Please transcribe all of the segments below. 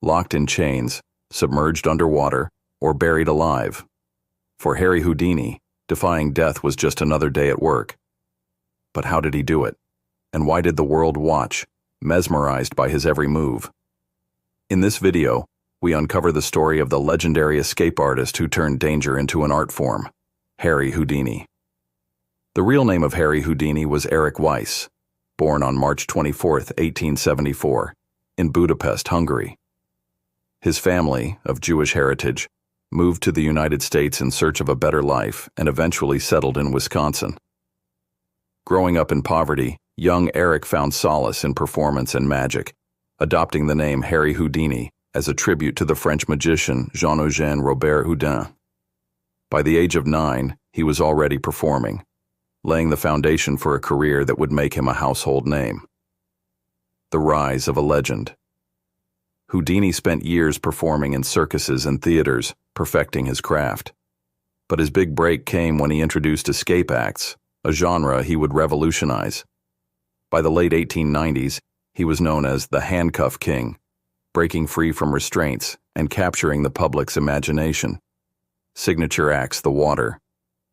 locked in chains, submerged underwater, or buried alive. For Harry Houdini, defying death was just another day at work. But how did he do it? And why did the world watch, mesmerized by his every move? In this video, we uncover the story of the legendary escape artist who turned danger into an art form, Harry Houdini. The real name of Harry Houdini was Erich Weiss, born on March 24, 1874, in Budapest, Hungary. His family, of Jewish heritage, moved to the United States in search of a better life and eventually settled in Wisconsin. Growing up in poverty, young Erich found solace in performance and magic, adopting the name Harry Houdini as a tribute to the French magician Jean-Eugène Robert Houdin. By the age of 9, he was already performing, laying the foundation for a career that would make him a household name. The rise of a legend. Houdini spent years performing in circuses and theaters, perfecting his craft. But his big break came when he introduced escape acts, a genre he would revolutionize. By the late 1890s, he was known as the Handcuff King, breaking free from restraints and capturing the public's imagination. Signature acts: The Water,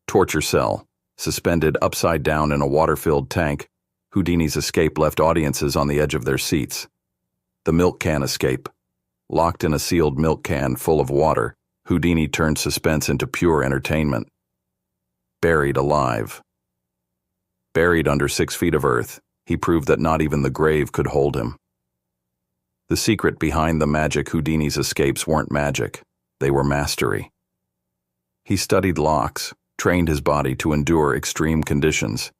Torture Cell, suspended upside down in a water-filled tank, Houdini's escape left audiences on the edge of their seats. The Milk Can Escape. Locked in a sealed milk can full of water, Houdini turned suspense into pure entertainment. Buried alive. Buried under 6 feet of earth, he proved that not even the grave could hold him. The secret behind the magic Houdini's escapes weren't magic, they were mastery. He studied locks, trained his body to endure extreme conditions,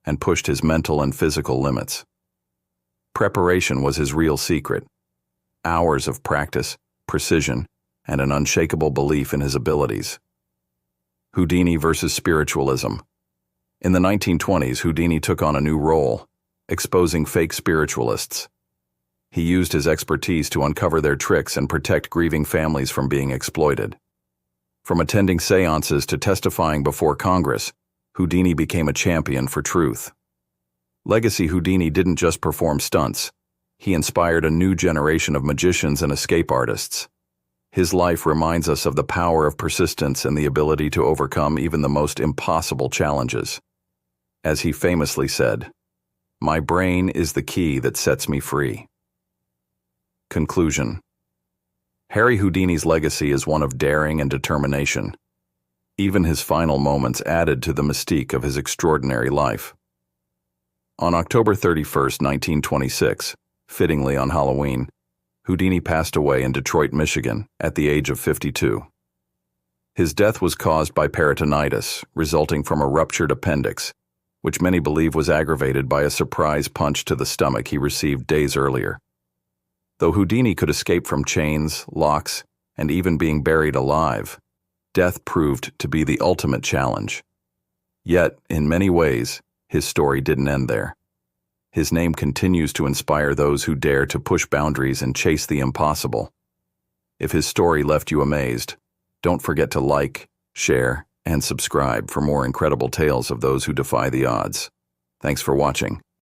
and pushed his mental and physical limits. Preparation was his real secret. Hours of practice, precision, and an unshakable belief in his abilities. Houdini versus spiritualism. In the 1920s, Houdini took on a new role, exposing fake spiritualists. He used his expertise to uncover their tricks and protect grieving families from being exploited. From attending seances to testifying before Congress, Houdini became a champion for truth. Legacy: Houdini didn't just perform stunts. He inspired a new generation of magicians and escape artists. His life reminds us of the power of persistence and the ability to overcome even the most impossible challenges. As he famously said, "My brain is the key that sets me free." Conclusion. Harry Houdini's legacy is one of daring and determination. Even his final moments added to the mystique of his extraordinary life. On October 31, 1926, fittingly on Halloween, Houdini passed away in Detroit, Michigan, at the age of 52. His death was caused by peritonitis, resulting from a ruptured appendix, which many believe was aggravated by a surprise punch to the stomach he received days earlier. Though Houdini could escape from chains, locks, and even being buried alive, death proved to be the ultimate challenge. Yet, in many ways, his story didn't end there. His name continues to inspire those who dare to push boundaries and chase the impossible. If his story left you amazed, don't forget to like, share, and subscribe for more incredible tales of those who defy the odds. Thanks for watching.